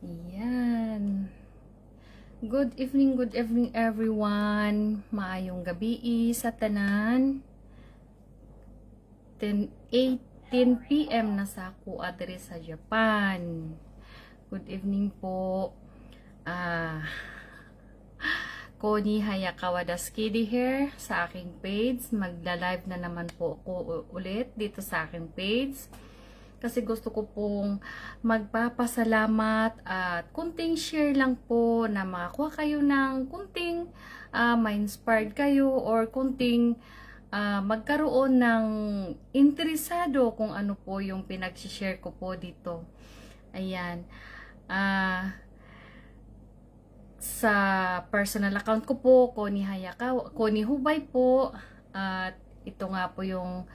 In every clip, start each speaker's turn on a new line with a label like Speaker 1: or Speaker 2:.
Speaker 1: Ayan. Good evening everyone. Maayong gabi sa tanan. 8:10 PM na sa ako adre sa Japan. Good evening po. Koni Hayakawa Daskidi here sa aking page. Magla-live na naman po ako ulit dito sa aking page. Kasi gusto ko pong magpapasalamat at kunting share lang po na makakuha kayo ng kunting ma-inspired kayo or kunting magkaroon ng interesado kung ano po yung pinag-share ko po dito. Ayan. Sa personal account ko po, Koni Hayakawa, Koni Hubay po. At ito nga po yung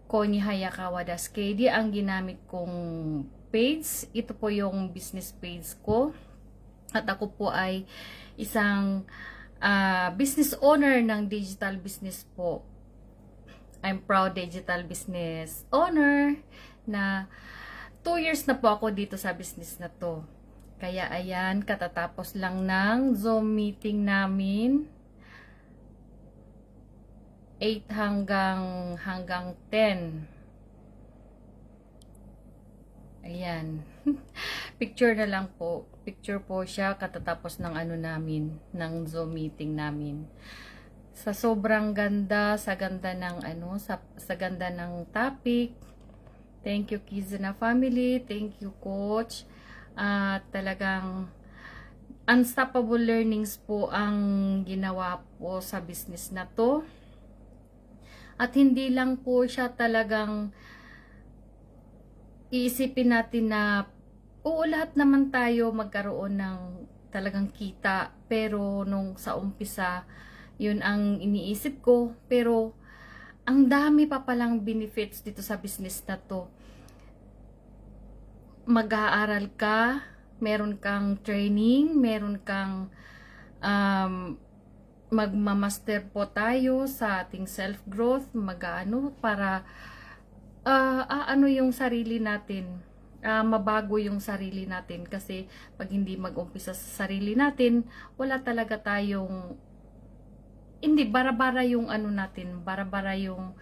Speaker 1: Koni Hayakawa Daskedi ang ginamit kong page. Ito po yung business page ko. At ako po ay isang business owner ng digital business po. I'm proud digital business owner na 2 years na po ako dito sa business na to. Kaya ayan, katatapos lang ng Zoom meeting namin. 8 hanggang 10. Ayan. Picture na lang po. Picture po siya katatapos ng namin, ng Zoom meeting namin. Sa sobrang ganda, sa ganda ng sa ganda ng topic. Thank you Kizuna family, thank you coach. Talagang unstoppable learnings po ang ginawa po sa business na to. At hindi lang po siya talagang iisipin natin na lahat naman tayo magkaroon ng talagang kita. Pero nung sa umpisa, yun ang iniisip ko. Pero ang dami pa palang benefits dito sa business na to. Mag-aaral ka, meron kang training, meron kang magmamaster po tayo sa ating self-growth, para yung sarili natin, mabago yung sarili natin. Kasi pag hindi mag-umpisa sa sarili natin, wala talaga tayong, hindi, bara-bara yung natin, bara-bara yung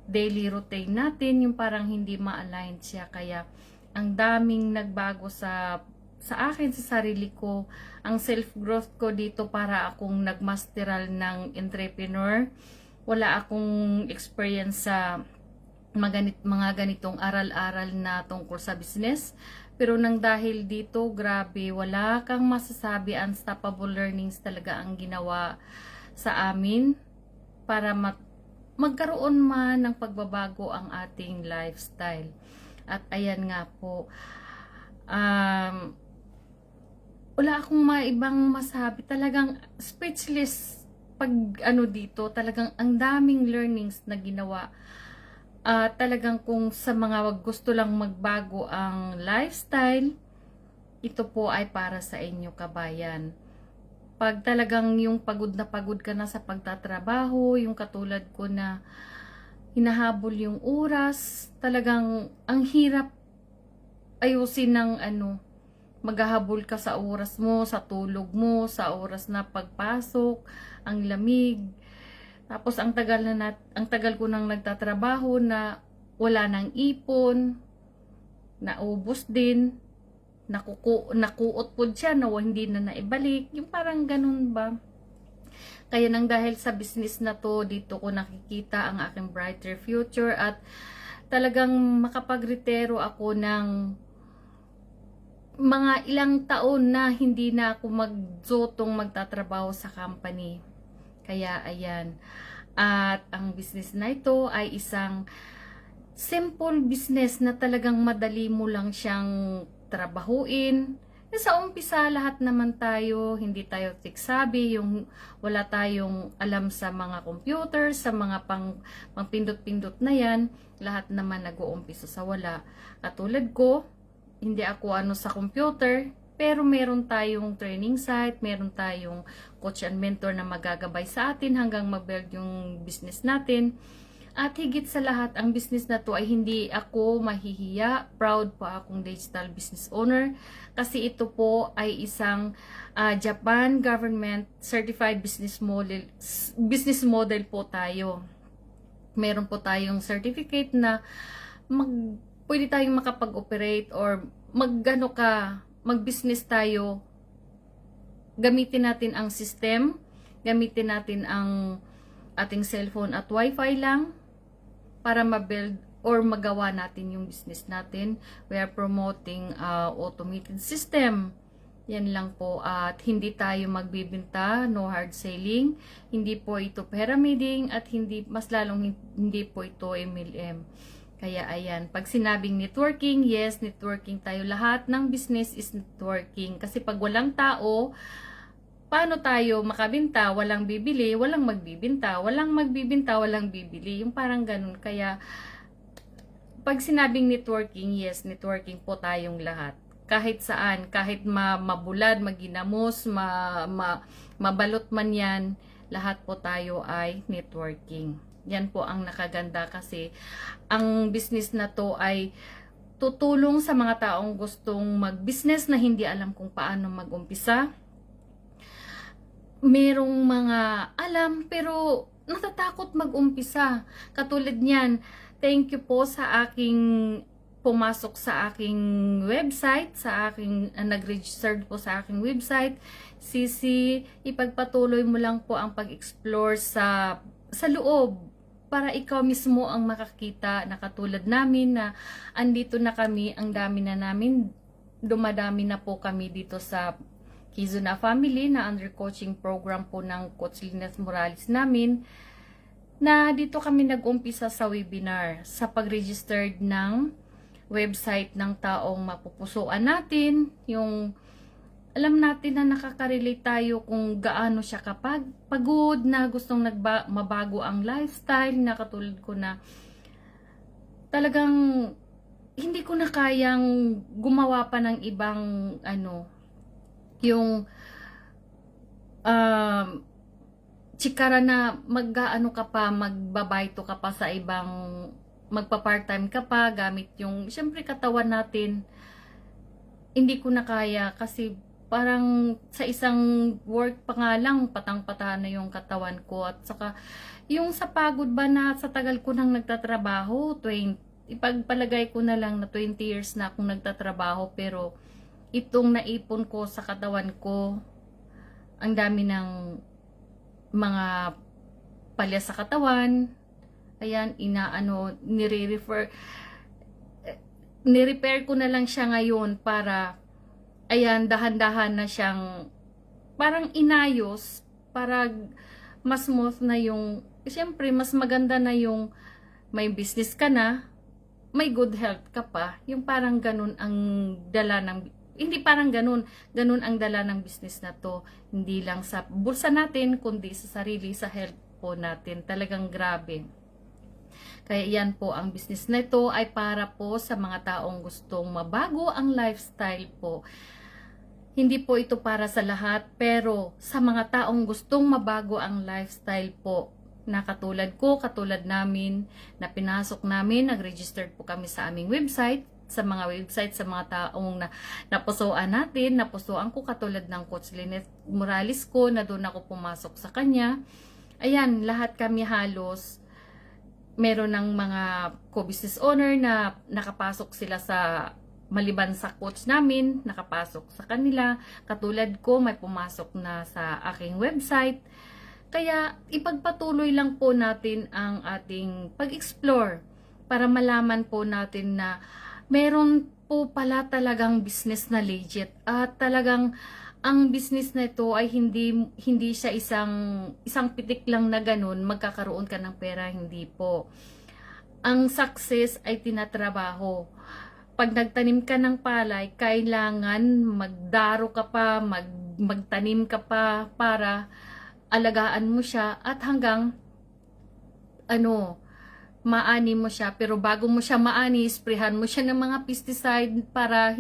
Speaker 1: daily routine natin, yung parang hindi ma-align siya. Kaya ang daming nagbago sa akin, sa sarili ko, ang self-growth ko dito para akong nagmasteral ng entrepreneur. Wala akong experience sa mga ganitong aral-aral na tungkol sa business. Pero nang dahil dito, grabe, wala kang masasabi, unstoppable learnings talaga ang ginawa sa amin para magkaroon man ng pagbabago ang ating lifestyle. At ayan nga po, wala akong maibang masabi. Talagang speechless pag dito. Talagang ang daming learnings na ginawa. Talagang kung sa mga gusto lang magbago ang lifestyle, ito po ay para sa inyo, kabayan. Pag talagang yung pagod ka na sa pagtatrabaho, yung katulad ko na hinahabol yung oras, talagang ang hirap ayusin ng maghahabol ka sa oras mo, sa tulog mo, sa oras na pagpasok, ang lamig. Tapos ang tagal ko nang nagtatrabaho na wala nang ipon, naubos din, nakuot po siya na hindi na naibalik, yung parang ganun ba. Kaya nang dahil sa business na to, dito ko nakikita ang aking brighter future at talagang makapagretiro ako ng mga ilang taon na hindi na ako magtatrabaho sa company. Kaya ayan. At ang business na ito ay isang simple business na talagang madali mo lang siyang trabahuin. Sa umpisa, lahat naman tayo, hindi tayo tech-savvy, yung wala tayong alam sa mga computer, sa mga pang-pindot-pindot na yan, lahat naman nag-uumpisa sa wala. Katulad ko, hindi ako sa computer, pero meron tayong training site, meron tayong coach and mentor na magagabay sa atin hanggang mag-build yung business natin. At higit sa lahat, ang business na to ay hindi ako mahihiya. Proud po akong digital business owner kasi ito po ay isang Japan government certified business model po tayo. Meron po tayong certificate na pwede tayong makapag-operate or mag-business tayo. Gamitin natin ang system, gamitin natin ang ating cellphone at wifi lang para ma-build or magawa natin yung business natin. We are promoting automated system. Yan lang po, at hindi tayo magbibenta, no hard selling, hindi po ito pyramiding, at mas lalong hindi po ito MLM. Kaya ayan, pag sinabing networking, yes, networking tayo. Lahat ng business is networking. Kasi pag walang tao, paano tayo makabenta? Walang bibili, walang magbibinta. Walang magbibinta, walang bibili. Yung parang ganun. Kaya, pag sinabing networking, yes, networking po tayong lahat. Kahit saan, kahit mabulad, maginamos, mabalot man yan, lahat po tayo ay networking. Yan po ang nakaganda kasi ang business na to ay tutulong sa mga taong gustong mag-business na hindi alam kung paano mag-umpisa. Merong mga alam pero natatakot mag-umpisa. Katulad niyan, thank you po sa aking pumasok sa aking website, nag-register po sa aking website. Sisi, ipagpatuloy mo lang po ang pag-explore sa loob para ikaw mismo ang makakita na katulad namin na andito na kami, ang dami na namin, dumadami na po kami dito sa Kizuna Family na under coaching program po ng Coach Lynette Morales namin, na dito kami nag-umpisa sa webinar sa pag-registered ng website ng taong mapupusuan natin, yung alam natin na nakaka-relate tayo kung gaano siya kapag pagod na gustong mabago ang lifestyle, na katulad ko na talagang hindi ko na kayang gumawa pa ng ibang yung chikara na magbabayto ka pa sa ibang, magpa-part-time ka pa, gamit yung, syempre katawan natin, hindi ko na kaya kasi parang sa isang work pa nga lang, patang-pata na yung katawan ko. At saka, yung sa pagod ba na sa tagal ko nang nagtatrabaho, ipagpalagay ko na lang na 20 years na akong nagtatrabaho, pero itong naipon ko sa katawan ko, ang dami ng mga palya sa katawan. Ayan, ni-repair ko na lang siya ngayon para, ayan, dahan-dahan na siyang parang inayos para mas smooth na yung, siyempre, mas maganda na yung may business ka na, may good health ka pa. Yung parang ganun ang dala ng, hindi parang ganun ang dala ng business na to. Hindi lang sa bulsa natin, kundi sa sarili, sa health po natin. Talagang grabe. Kaya yan po, ang business na ito ay para po sa mga taong gustong mabago ang lifestyle po. Hindi po ito para sa lahat, pero sa mga taong gustong mabago ang lifestyle po, na katulad ko, katulad namin, na pinasok namin, nag-register po kami sa aming website, sa mga taong napusuan natin, napusuan ko katulad ng Coach Lynette Morales ko, na doon ako pumasok sa kanya. Ayan, lahat kami halos, meron ng mga co-business owner na nakapasok sila maliban sa coach namin, nakapasok sa kanila. Katulad ko, may pumasok na sa aking website. Kaya ipagpatuloy lang po natin ang ating pag-explore para malaman po natin na meron po pala talagang business na legit, at talagang ang business na ito ay hindi siya isang pitik lang na ganun, magkakaroon ka ng pera, hindi po. Ang success ay tinatrabaho. Pag nagtanim ka ng palay, kailangan magdaro ka pa, magtanim ka pa para alagaan mo siya, at hanggang maani mo siya. Pero bago mo siya maani, sprayhan mo siya ng mga pesticide para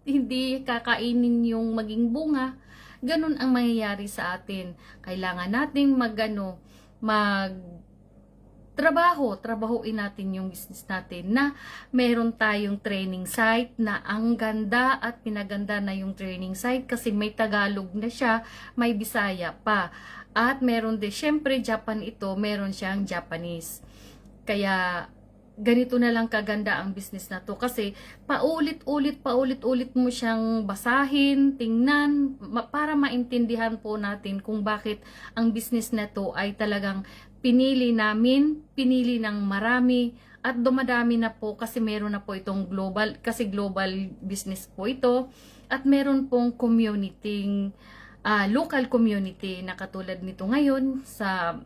Speaker 1: hindi kakainin yung maging bunga. Ganun ang mangyayari sa atin. Kailangan nating trabahuin natin yung business natin na meron tayong training site na ang ganda at pinaganda na yung training site kasi may Tagalog na siya, may Bisaya pa. At meron din, syempre Japan ito, meron siyang Japanese. Kaya ganito na lang kaganda ang business na to kasi paulit-ulit mo siyang basahin, tingnan para maintindihan po natin kung bakit ang business na to ay talagang pinili ng marami at dumadami na po kasi meron na po itong global business po ito at meron pong local community na katulad nito ngayon sa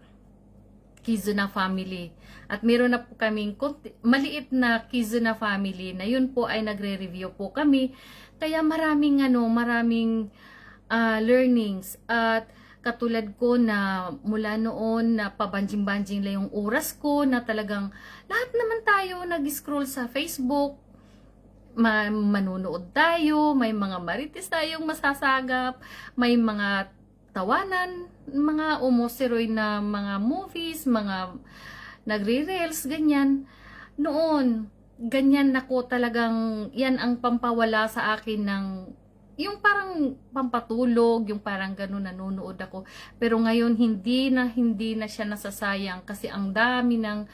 Speaker 1: Kizuna family. At meron na po kaming maliit na Kizuna family na yun po ay nagre-review po kami. Kaya maraming learnings at katulad ko na mula noon na pabanjing-banjing lang yung oras ko na talagang lahat naman tayo nag-scroll sa Facebook, manunood tayo, may mga marites tayong masasagap, may mga tawanan, mga umusiroy na mga movies, mga nagre-reels, ganyan. Noon, ganyan ako talagang, yan ang pampawala sa akin ng yung parang pampatulog, yung parang ganun nanonood ako. Pero ngayon hindi na siya nasasayang kasi ang dami ng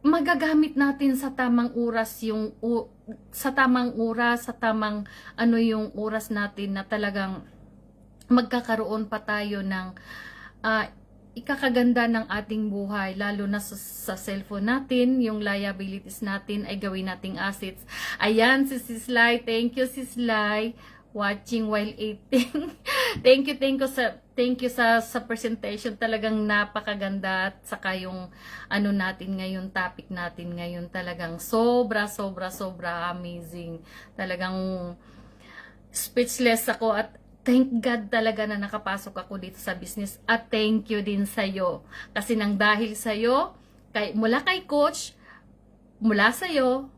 Speaker 1: magagamit natin sa tamang oras sa tamang yung oras natin na talagang magkakaroon pa tayo ng ikakaganda ng ating buhay, lalo na sa cellphone natin, yung liabilities natin ay gawin nating assets. Ayan, si Sislay, thank you Sislay, watching while eating. thank you sa presentation, talagang napakaganda at saka yung natin ngayon, topic natin ngayon, talagang sobra amazing. Talagang speechless ako at thank God talaga na nakapasok ako dito sa business at thank you din sa'yo. Kasi nang dahil sa'yo, mula kay coach, mula sa'yo,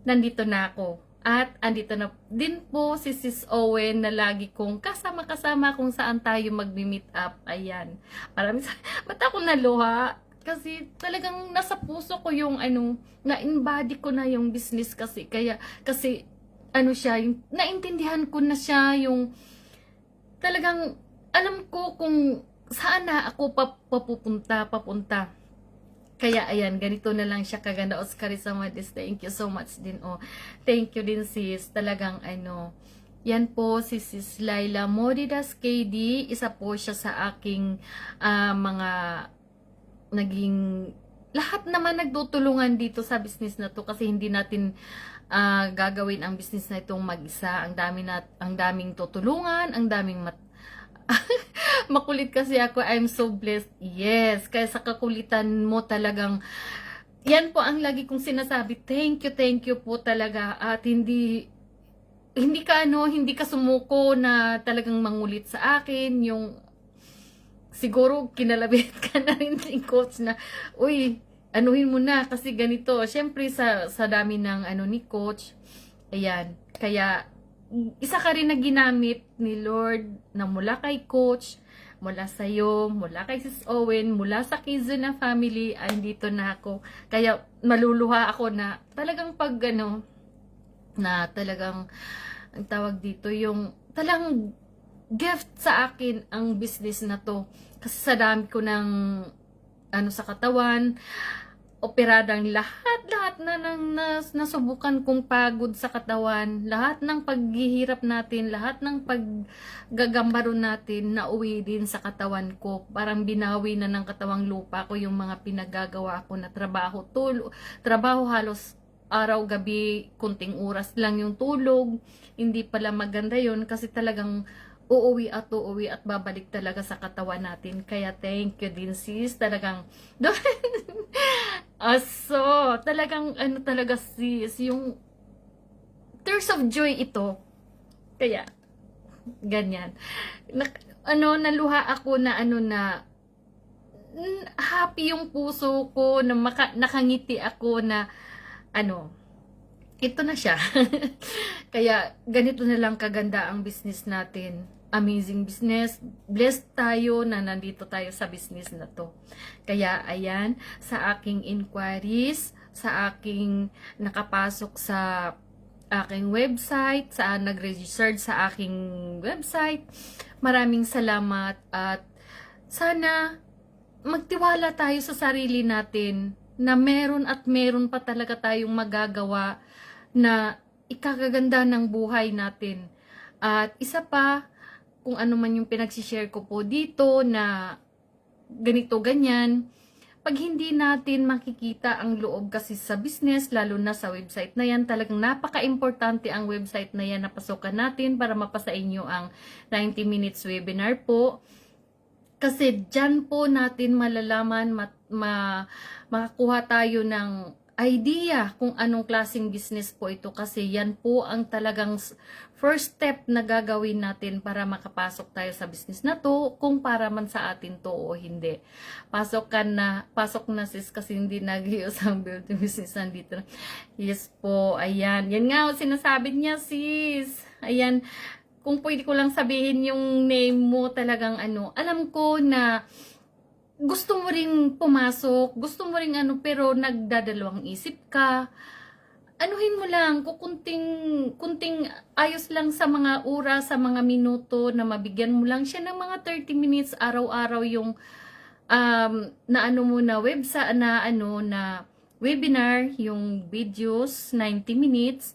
Speaker 1: nandito na ako. At andito na din po si Sis Owen na lagi kong kasama kung saan tayo mag-meet up. Ayan. Ba't ako naluha? Kasi talagang nasa puso ko yung na-embody ko na yung business kasi. Kasi naintindihan ko na siya yung talagang alam ko kung saan na ako papunta. Kaya ayan, ganito na lang siya kaganda. Oscar Samadis, thank you so much din. Thank you din sis. Talagang yan po si Sis Laila Moridas KD. Isa po siya sa aking mga naging lahat naman nagtutulungan dito sa business na to kasi hindi natin gagawin ang business na itong mag-isa. Ang daming tutulungan, ang daming makulit kasi ako. I'm so blessed. Yes, kaya sa kakulitan mo talagang yan po ang lagi kong sinasabi. Thank you po talaga. At hindi ka sumuko na talagang mangulit sa akin. Yung siguro kinalabit ka na rin ng coach na, uy, anuhin mo na kasi ganito. Syempre sa dami ng ni coach. Ayan. Kaya isa ka rin na ginamit ni Lord na mula kay coach, mula sa'yo, mula kay Sis Owen, mula sa Kizuna family, andito na ako. Kaya maluluha ako na talagang na talagang ang tawag dito yung talagang gift sa akin ang business na to. Kasi sa dami ko ng sa katawan, operadang lahat na nasubukan kong pagod sa katawan, lahat ng paghihirap natin, lahat ng paggagambaro natin, nauwi din sa katawan ko. Parang binawi na ng katawang lupa ko yung mga pinagagawa ko na trabaho. Trabaho halos araw-gabi, kunting oras lang yung tulog. Hindi pala maganda yun kasi talagang uuwi at babalik talaga sa katawan natin. Kaya thank you din sis. Talagang talagang talaga sis, yung tears of joy ito. Kaya ganyan. Naluha ako na happy yung puso ko na nakangiti ako na ito na siya. Kaya ganito na lang kaganda ang business natin. amazing business. Blessed tayo na nandito tayo sa business na to. Kaya ayan, sa aking inquiries, sa aking nakapasok sa aking website, sa nag-registered sa aking website, maraming salamat at sana magtiwala tayo sa sarili natin na meron at meron pa talaga tayong magagawa na ikakaganda ng buhay natin. At isa pa, kung ano man yung pinagsishare ko po dito na ganito, ganyan, pag hindi natin makikita ang loob kasi sa business, lalo na sa website na yan, talagang napaka-importante ang website na yan na pasukan natin para mapasa inyo ang 90 minutes webinar po. Kasi dyan po natin malalaman, makakuha tayo ng idea kung anong klaseng business po ito, kasi yan po ang talagang first step na gagawin natin para makapasok tayo sa business na to, kung para man sa atin to o hindi. Pasok na sis, kasi hindi nag-ios ang beauty business nandito. Yes po, ayan. Yan nga, sinasabi niya sis. Ayan, kung pwede ko lang sabihin yung name mo, talagang alam ko na gusto mo ring pumasok, gusto mo ring pero nagdadalawang isip ka. Anuhin mo lang, kunting ayos lang sa mga oras, sa mga minuto, na mabigyan mo lang siya ng mga 30 minutes araw-araw yung website na webinar, yung videos 90 minutes,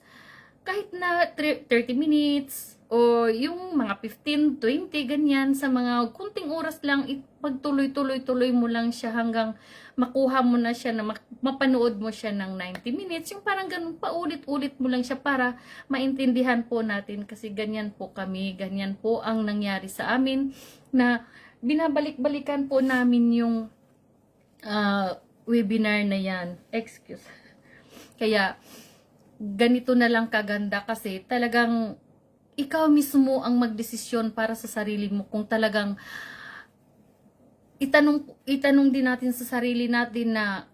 Speaker 1: kahit na 30 minutes o yung mga 15, 20, ganyan, sa mga kunting oras lang, pagtuloy-tuloy mo lang siya hanggang makuha mo na siya, na mapanood mo siya ng 90 minutes. Yung parang ganun, paulit-ulit mo lang siya para maintindihan po natin, kasi ganyan po kami, ganyan po ang nangyari sa amin, na binabalik-balikan po namin yung webinar na yan. Excuse. Kaya, ganito na lang kaganda, kasi talagang ikaw mismo ang magdesisyon para sa sarili mo, kung talagang itanong din natin sa sarili natin na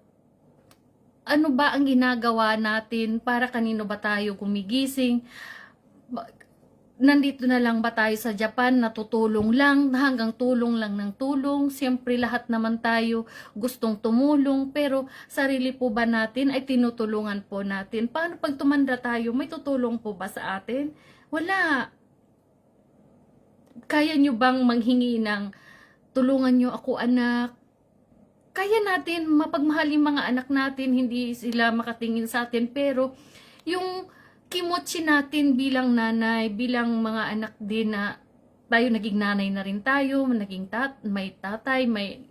Speaker 1: ano ba ang ginagawa natin, para kanino ba tayo gumigising, nandito na lang ba tayo sa Japan, natutulong lang, hanggang tulong lang ng tulong. Siyempre lahat naman tayo gustong tumulong, pero sarili po ba natin ay tinutulungan po natin? Paano pag tumanda tayo, may tutulong po ba sa atin? Wala. Kaya nyo bang manghingi ng tulungan nyo ako anak? Kaya natin mapagmahal yung mga anak natin, hindi sila makatingin sa atin, pero yung kimotsi natin bilang nanay, bilang mga anak din, na tayo naging nanay na rin tayo, may tatay, may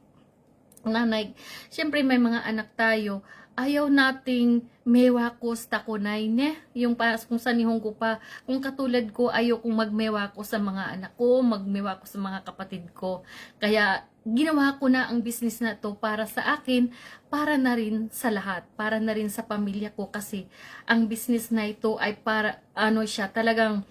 Speaker 1: nanay, syempre may mga anak tayo, ayaw nating mewakos takunay ne, yung kung sa nihong ko pa, kung katulad ko, ayaw kong magmewa ko sa mga anak ko, magmewa ko sa mga kapatid ko. Kaya ginawa ko na ang business na to para sa akin, para na rin sa lahat, para na rin sa pamilya ko, kasi ang business na ito ay para siya talagang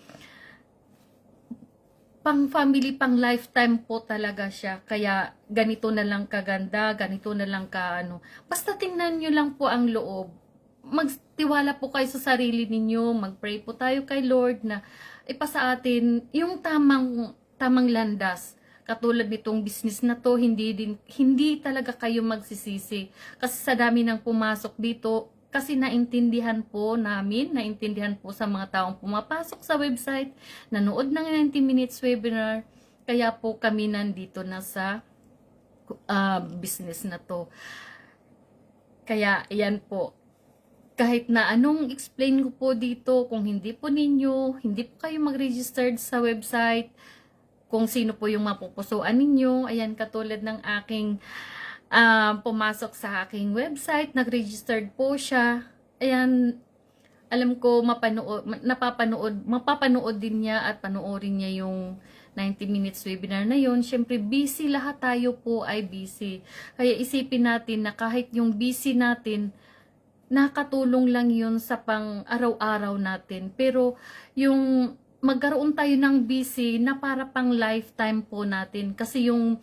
Speaker 1: pang family, pang lifetime po talaga siya. Kaya ganito na lang kaganda, ganito na lang basta tingnan nyo lang po ang loob. Magtiwala po kayo sa sarili ninyo, magpray po tayo kay Lord na ipasa atin yung tamang landas. Katulad nitong business na to, hindi talaga kayo magsisisi. Kasi sa dami ng pumasok dito, kasi naintindihan po sa mga taong pumapasok sa website, nanood ng 90 minutes webinar, kaya po kami nandito na sa business na to. Kaya ayan po, kahit na anong explain ko po dito, kung hindi po kayo mag-registered sa website, kung sino po yung mapupusuan ninyo, ayan, katulad ng aking pumasok sa aking website, nag-registered po siya. Ayan, alam ko mapapanood din niya at panoorin niya yung 90 minutes webinar na yun. Siyempre, busy, lahat tayo po ay busy. Kaya isipin natin na kahit yung busy natin, nakatulong lang yun sa pang araw-araw natin. Pero yung magkaroon tayo ng busy na para pang lifetime po natin. Kasi yung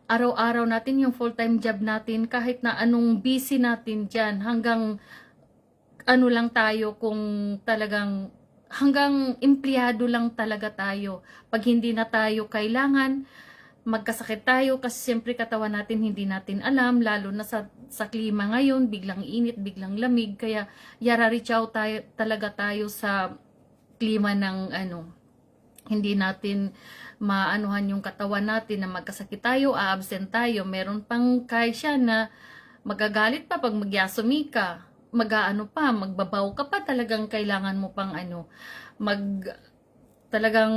Speaker 1: araw-araw natin, yung full-time job natin, kahit na anong busy natin dyan, hanggang lang tayo, kung talagang hanggang empleyado lang talaga tayo. Pag hindi na tayo kailangan, magkasakit tayo kasi siyempre katawan natin hindi natin alam, lalo na sa klima ngayon, biglang init, biglang lamig, kaya reach out tayo, talaga tayo sa klima ng hindi natin maanuhan yung katawan natin na magkasakit tayo, a-absent tayo. Meron pang kaysya na magagalit pa pag magyasumi ka, magbabaw ka pa, talagang kailangan mo pang mag, talagang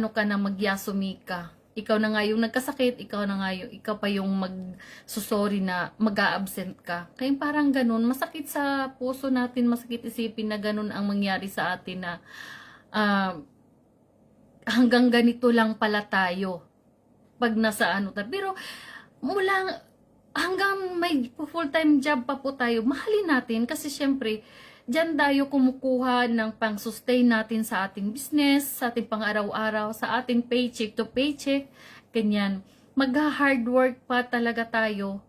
Speaker 1: ka na magyasumi ka. Ikaw na nga yung nagkasakit, ikaw pa yung magsusori na mag-a-absent ka. Kaya parang ganun, masakit sa puso natin, masakit isipin na ganun ang mangyari sa atin na hanggang ganito lang pala tayo pag nasa tayo. Pero mula hanggang may full-time job pa po tayo, mahalin natin kasi syempre diyan tayo kumukuha ng pang-sustain natin sa ating business, sa ating pang-araw-araw, sa ating paycheck to paycheck, ganyan. Mag-hard work pa talaga tayo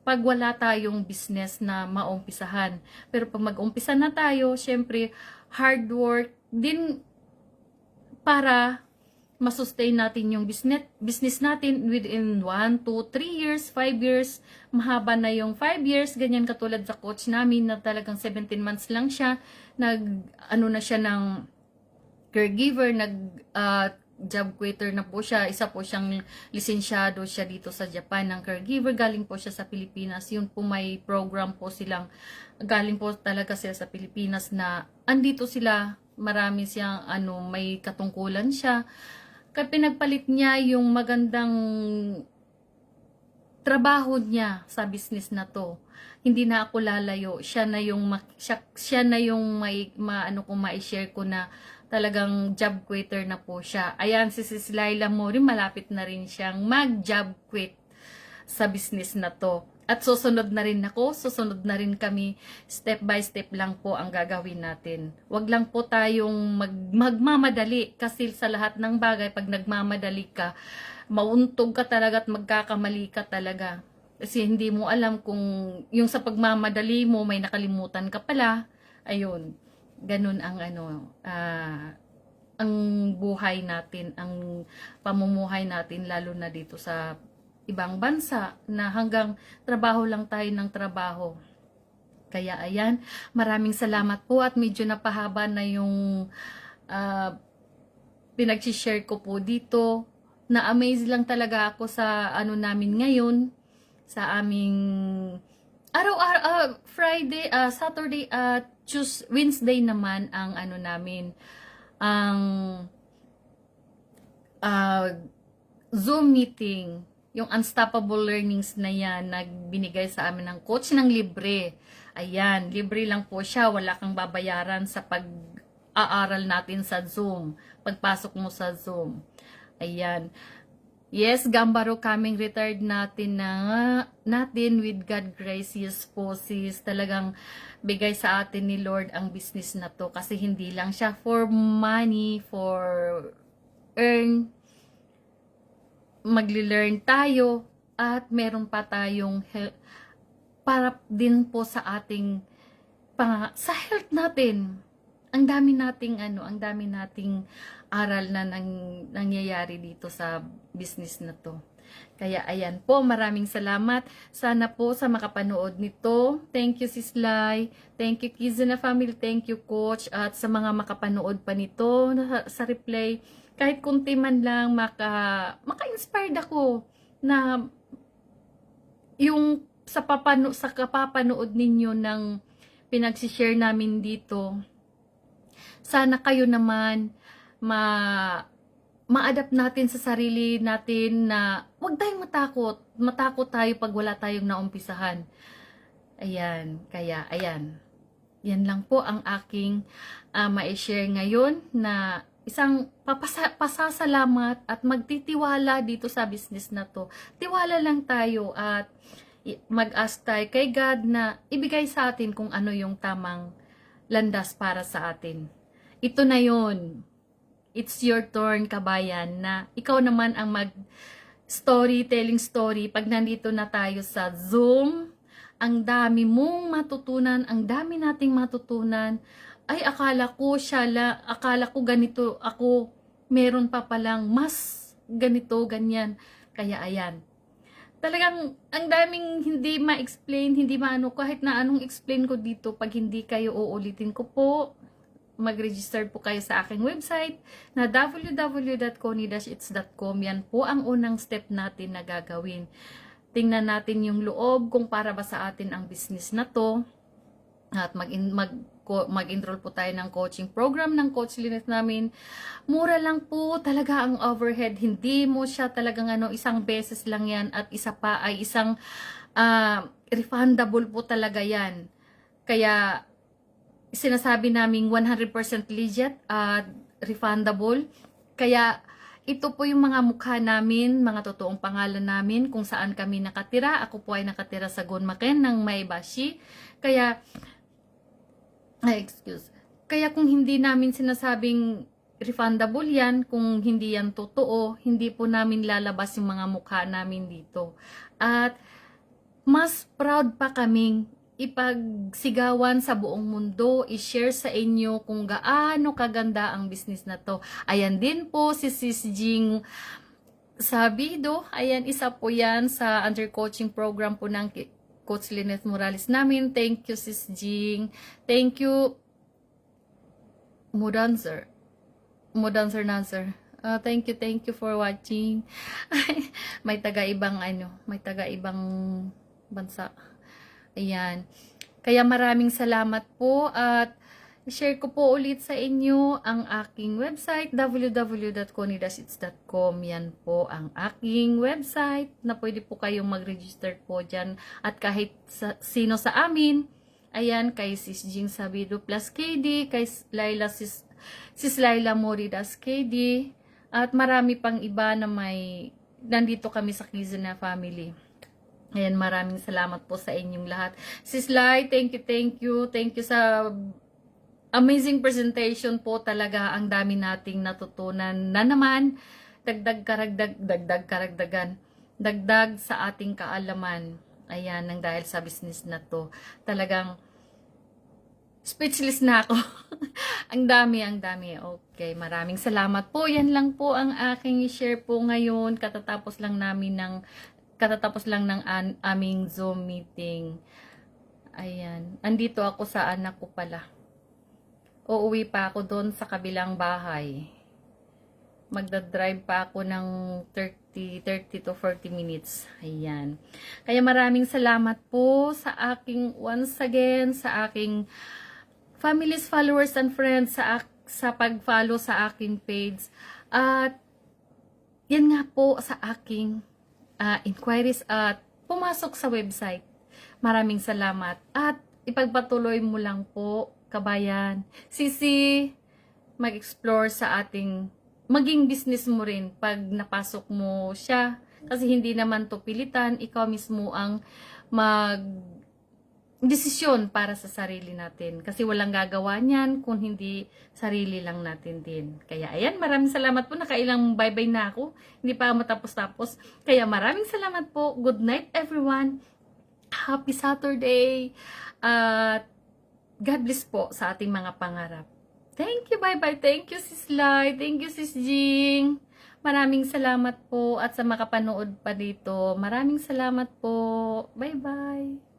Speaker 1: pag wala tayong business na maumpisahan. Pero pag mag-umpisa na tayo, syempre hard work din para masustain natin yung business natin within 1, 2, 3 years, 5 years, mahaba na yung 5 years, ganyan katulad sa coach namin na talagang 17 months lang siya, na siya ng caregiver, job quitter na po siya, isa po siyang lisensyado siya dito sa Japan ng caregiver, galing po siya sa Pilipinas, yun po may program po silang, galing po talaga sila sa Pilipinas na andito sila, marami siyang may katungkulan siya. Kaya pinagpalit niya yung magandang trabaho niya sa business na to. Hindi na ako lalayo. Siya na yung mai-share ko na talagang job quitter na po siya. Ayan, si Sis Laila Mori, malapit na rin siyang mag-job quit sa business na to. At susunod na rin kami, step by step lang po ang gagawin natin. Wag lang po tayong magmamadali kasi sa lahat ng bagay, pag nagmamadali ka, mauntog ka talaga at magkakamali ka talaga. Kasi hindi mo alam kung yung sa pagmamadali mo, may nakalimutan ka pala. Ayun, ganun ang ang buhay natin, ang pamumuhay natin, lalo na dito sa ibang bansa na hanggang trabaho lang tayo ng trabaho. Kaya ayan, maraming salamat po at medyo napahaba na yung pinag-share ko po dito. Na-amaze lang talaga ako sa namin ngayon, sa aming Friday, Saturday at Wednesday naman ang namin, ang Zoom meeting. Yung Unstoppable Learnings na yan, nagbinigay sa amin ng coach ng libre. Ayan, libre lang po siya. Wala kang babayaran sa pag-aaral natin sa Zoom. Pagpasok mo sa Zoom. Ayan. Yes, Gambaro coming retired natin with God grace. Yes po sis. Talagang bigay sa atin ni Lord ang business na to. Kasi hindi lang siya for money, for earn, magli-learn tayo at meron pa tayong para din po sa ating sa health natin. Ang dami nating aral na nangyayari dito sa business na to. Kaya ayan po, maraming salamat. Sana po sa makapanood nito. Thank you Sis Lai. Thank you Kizuna family. Thank you coach. At sa mga makapanood pa nito sa replay, kahit kunti man lang maka-inspired ako na yung sa kapapanood ninyo ng pinag-share namin dito. Sana kayo naman ma-adapt natin sa sarili natin na huwag tayong matakot. Matakot tayo pag wala tayong naumpisahan. Ayan, kaya ayan. Yan lang po ang aking ma-share ngayon na isang pasasalamat at magtitiwala dito sa business na to. Tiwala lang tayo at mag-ask tayo kay God na ibigay sa atin kung ano yung tamang landas para sa atin. Ito na yun. It's your turn, kabayan, na ikaw naman ang telling story. Pag nandito na tayo sa Zoom, ang dami mong matutunan, ang dami nating matutunan, ay akala ko ganito ako, meron pa palang mas ganito, ganyan. Kaya ayan. Talagang ang daming hindi ma-explain, hindi maano, kahit na anong explain ko dito, pag hindi kayo uulitin ko po, mag-register po kayo sa aking website na www.connie-its.com. Yan po ang unang step natin na gagawin. Tingnan natin yung loob kung para ba sa atin ang business na to. At mag-enroll po tayo ng coaching program ng Coach Lynette namin. Mura lang po talaga ang overhead. Hindi mo siya talagang isang beses lang yan, at isa pa ay isang refundable po talaga yan. Kaya sinasabi naming 100% legit at refundable. Kaya ito po yung mga mukha namin, mga totoong pangalan namin, kung saan kami nakatira. Ako po ay nakatira sa Gunmaken ng Maebashi. Kaya Kaya kung hindi namin sinasabing refundable yan, kung hindi yan totoo, hindi po namin lalabas yung mga mukha namin dito. At mas proud pa kaming ipagsigawan sa buong mundo, i-share sa inyo kung gaano kaganda ang business na to. Ayan din po si Sis Jing Sabido. Ayan, isa po yan sa under coaching program po ng Coach Lynette Morales namin. Thank you, Sis Jing. Thank you, Mudancer Nancer. Thank you for watching. May taga-ibang bansa. Ayan. Kaya maraming salamat po, at share ko po ulit sa inyo ang aking website, www.connie-its.com. Yan po ang aking website na pwede po kayong mag-register po dyan. At kahit sino sa amin, ayan, kay Sis Jing Sabido plus KD, kay Sis Laila Moridas KD, at marami pang iba na nandito kami sa Kizuna family. Ayan, maraming salamat po sa inyong lahat. Sis Lai, thank you sa amazing presentation po talaga. Ang dami nating natutunan na naman. Dagdag sa ating kaalaman. Ayan, nang dahil sa business na to. Talagang speechless na ako. Ang dami. Okay, maraming salamat po. Yan lang po ang aking i-share po ngayon. Katatapos lang ng aming Zoom meeting. Ayan, andito ako sa anak ko pala. Uuwi pa ako doon sa kabilang bahay. Magdadrive pa ako ng 30 to 40 minutes. Ayan. Kaya maraming salamat po sa once again, sa aking families, followers, and friends, sa pag-follow sa aking page. At yan nga po sa aking inquiries at pumasok sa website. Maraming salamat. At ipagpatuloy mo lang po, kabayan. Sisi, mag-explore sa maging business mo rin pag napasok mo siya. Kasi hindi naman to pilitan, ikaw mismo ang desisyon para sa sarili natin. Kasi walang gagawa niyan kung hindi sarili lang natin din. Kaya ayan, maraming salamat po. Nakailang bye-bye na ako. Hindi pa matapos-tapos. Kaya maraming salamat po. Good night everyone. Happy Saturday. At God bless po sa ating mga pangarap. Thank you, bye-bye. Thank you, Sis Lai. Thank you, Sis Jing. Maraming salamat po. At sa makapanood pa dito, maraming salamat po. Bye-bye.